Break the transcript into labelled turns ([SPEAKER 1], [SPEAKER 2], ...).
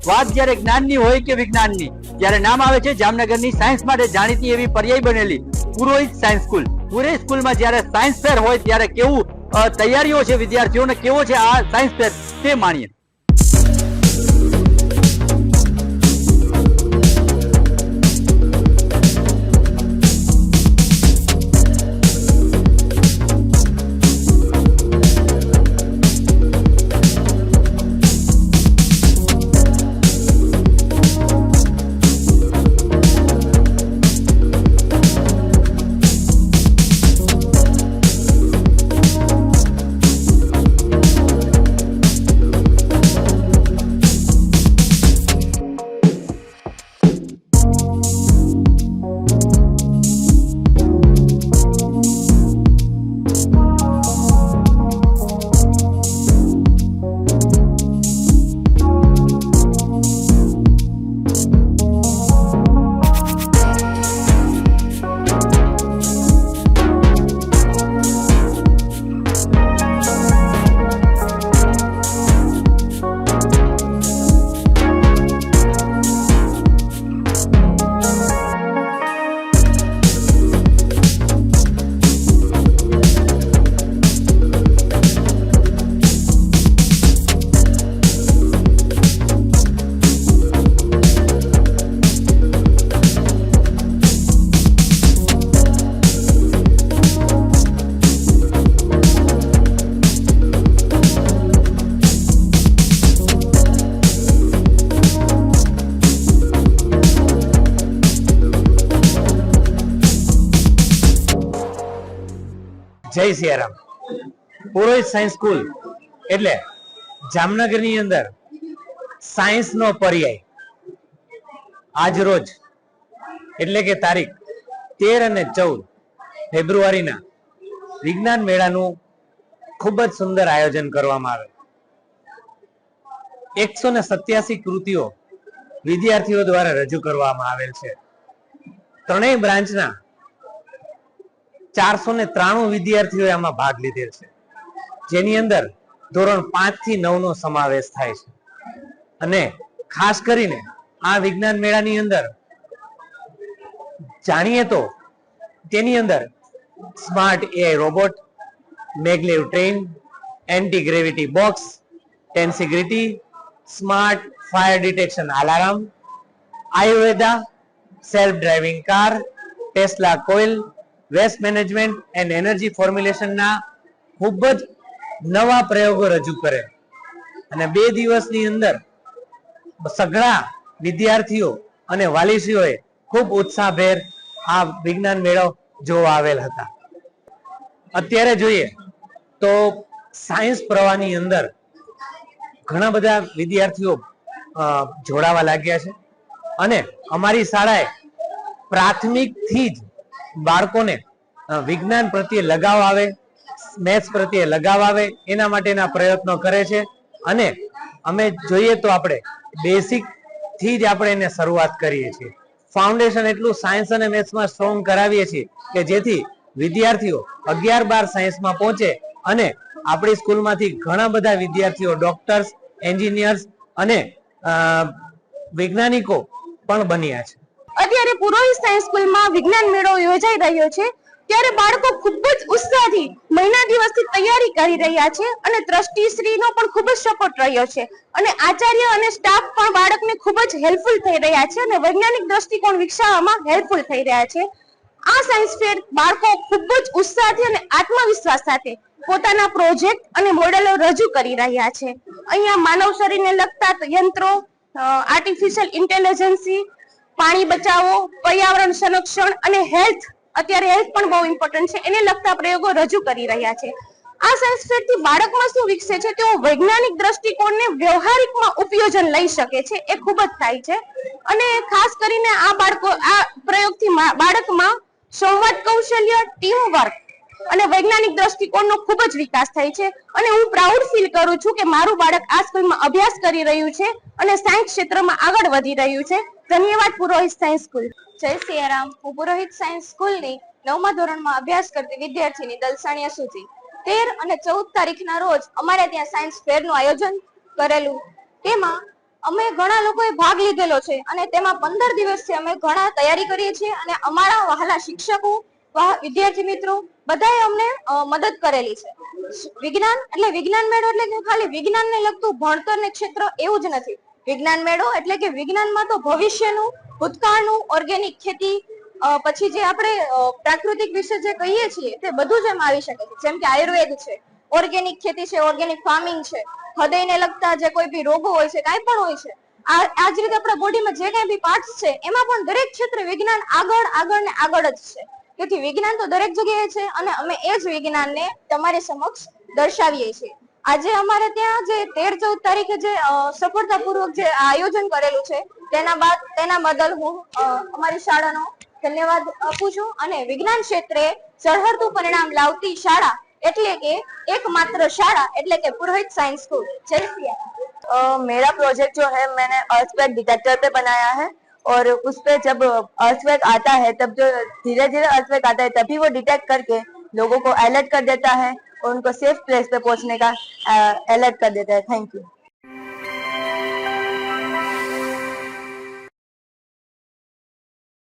[SPEAKER 1] વાત જ્યારે જ્ઞાનની હોય કે વિજ્ઞાનની, જ્યારે નામ આવે છે જામનગરની સાયન્સ માટે જાણીતી એવી પર્યાય બનેલી પુરોહિત સાયન્સ સ્કૂલ. પુરોહિત સ્કૂલમાં જ્યારે સાયન્સ ફેર હોય ત્યારે કેવું તૈયારીઓ છે વિદ્યાર્થીઓને, કેવો છે આ સાયન્સ ફેર તે માણીએ.
[SPEAKER 2] જય સિયારામ. પુરોહિત સાયન્સ સ્કૂલ એટલે જામનગરની અંદર સાયન્સ નો પર્યાય. આજ રોજ એટલે કે તારીખ 13 અને 14 ફેબ્રુઆરીના વિજ્ઞાન મેળાનું ખૂબ જ સુંદર આયોજન કરવામાં આવે. 187 કૃતિઓ વિદ્યાર્થીઓ દ્વારા રજૂ કરવામાં આવેલ છે. ત્રણેય બ્રાન્ચના 493 વિદ્યાર્થીઓએ આમાં ભાગ લીધેલ છે, જેની અંદર ધોરણ 5 થી 9 નો સમાવેશ થાય છે. અને ખાસ કરીને આ વિજ્ઞાન મેળાની અંદર જાણીએ તો તેની અંદર smart AI robot, maglev train, anti gravity box, tensegrity, smart fire detection alarm, Ayurveda, self driving car, Tesla coil, waste management and energy ફોર્મ્યુલેશનના ખૂબ જ નવા પ્રયોગો રજૂ કરે. અને 2 દિવસની અંદર સઘળા વિદ્યાર્થીઓ અને વાલીશ્રીઓએ ખૂબ ઉત્સાહભેર આ વિજ્ઞાન મેળો જોવા આવેલ હતા. અત્યારે જોઈએ તો સાયન્સ પ્રવાહની અંદર ઘણા બધા વિદ્યાર્થીઓ જોડાવા લાગ્યા છે. અને અમારી શાળાએ પ્રાથમિકથી જ બાળકોને વિજ્ઞાન પ્રત્યે લગાવ આવે, મેથ્સ પ્રત્યે લગાવ આવે, એના માટેના પ્રયત્નો કરે છે. અને અમે જોઈએ તો આપણે બેસિક થી જ આપણે એને શરૂઆત કરીએ છીએ. ફાઉન્ડેશન એટલું સાયન્સ અને મેથ્સમાં સ્ટ્રોંગ કરાવીએ છીએ કે જેથી વિદ્યાર્થીઓ 11-12 સાયન્સમાં પહોંચે. અને આપણી સ્કૂલમાંથી ઘણા બધા વિદ્યાર્થીઓ ડોક્ટર્સ, એન્જિનિયર્સ અને વૈજ્ઞાનિકો પણ બન્યા છે.
[SPEAKER 3] અત્યારે પુરોહિત સાયન્સ સ્કૂલમાં વિજ્ઞાન મેળો યોજાઈ રહ્યો છે, ત્યારે બાળકો ખૂબ જ ઉત્સાહથી મહિના દિવસથી તૈયારી કરી રહ્યા છે. અને ટ્રસ્ટીશ્રીનો પણ ખૂબ જ સપોર્ટ રહ્યો છે. અને આચાર્ય અને સ્ટાફ પણ બાળકને ખૂબ જ હેલ્પફુલ થઈ રહ્યા છે અને વૈજ્ઞાનિક દ્રષ્ટિકોણ વિકસાવવામાં હેલ્પફુલ થઈ રહ્યા છે. આ સાયન્સ ફેર બાળકો ખૂબ જ ઉત્સાહથી અને આત્મવિશ્વાસ સાથે પોતાના પ્રોજેક્ટ અને મોડેલો રજૂ કરી રહ્યા છે. અહીંયા માનવ શરીરને લગતા યંત્રો, આર્ટિફિશિયલ ઇન્ટેલિજન્સી, પાણી બચાવો, પર્યાવરણ સંરક્ષણ અને હેલ્થ, અત્યારે હેલ્થ પણ બહુ ઇમ્પોર્ટન્ટ છે, એને લગતા પ્રયોગો રજૂ કરી રહ્યા છે. આ સાયન્સ ફેર થી બાળકમાં શું વિકસે છે, તેઓ વૈજ્ઞાનિક દ્રષ્ટિકોણને વ્યવહારિકમાં ઉપયોજન લઈ શકે છે, એ ખૂબ જ થાય છે. અને ખાસ કરીને આ પ્રયોગથી બાળકમાં સંવાદ કૌશલ્ય, ટીમ વર્ક અને વૈજ્ઞાનિક દ્રષ્ટિકોણનો ખૂબ જ વિકાસ થાય છે. અને હું પ્રાઉડ ફીલ કરું છું કે મારું બાળક આ સ્કૂલમાં અભ્યાસ કરી રહ્યું છે અને સાયન્સ ક્ષેત્રમાં આગળ વધી રહ્યું છે. ધન્યવાદ પુરોહિત સાયન્સ સ્કૂલ.
[SPEAKER 4] જય સિયારામ. હું પુરોહિત સાયન્સ સ્કૂલની 9મા ધોરણમાં અભ્યાસ કરતી વિદ્યાર્થીની દલસાણિયા સુધી 13 અને 14 તારીખના રોજ અમારે ત્યાં સાયન્સ ફેરનું આયોજન કરેલું. તેમાં અમે ઘણા લોકોએ ભાગ લીધેલો છે અને તેમાં 15 દિવસથી અમે ઘણા તૈયારી કરીએ છીએ અને અમારા વહાલા શિક્ષકો વિદ્યાર્થી મિત્રો બધાએ અમને મદદ કરેલી છે. વિજ્ઞાન એટલે વિજ્ઞાન મેળો એટલે કે ખાલી વિજ્ઞાનને લગતું ભણતર ને ક્ષેત્ર એવું જ નથી. વિજ્ઞાન મેળો એટલે કે વિજ્ઞાનમાં તો ભવિષ્યનું, ભૂતકાળનું, ઓર્ગેનિક ખેતી, પછી જે આપણે પ્રાકૃતિક વિશે જે કહીએ છીએ તે બધું જ એમાં આવી શકે છે. જેમ કે આયુર્વેદ છે, ઓર્ગેનિક ખેતી છે, ઓર્ગેનિક ફાર્મિંગ છે, હૃદયને લગતા જે કોઈ બી રોગો હોય છે, કાંઈ પણ હોય છે, આ જ રીતે આપણા બોડીમાં જે કાંઈ બી પાર્ટ્સ છે એમાં પણ દરેક ક્ષેત્રે વિજ્ઞાન આગળ ને આગળ જ છે. તેથી વિજ્ઞાન તો દરેક જગ્યાએ છે અને અમે એ જ વિજ્ઞાનને તમારી સમક્ષ દર્શાવીએ છીએ. આજે અમારે ત્યાં જે 13-14 તારીખે જે સફળતાપૂર્વક જે આયોજન કરેલું છે તેના બદલ હું અમારી શાળાનો ધન્યવાદ આપું છું અને વિજ્ઞાન ક્ષેત્રે ઝળહળતું પરિણામ લાવતી શાળા એટલે કે एकमात्र शाला એટલે કે પુરોહિત साइंस स्कूल. जय सिया।
[SPEAKER 5] मेरा प्रोजेक्ट जो है मैंने अर्थक्वेक डिटेक्टर पे बनाया है और उस पे जब अर्थक्वेक आता है तब जो धीरे धीरे अर्थक्वेक आता है तभी वो डिटेक्ट करके लोगों को अलर्ट कर देता है और उनको सेफ प्लेस पे पहुंचने का अलर्ट कर देता है. Thank you.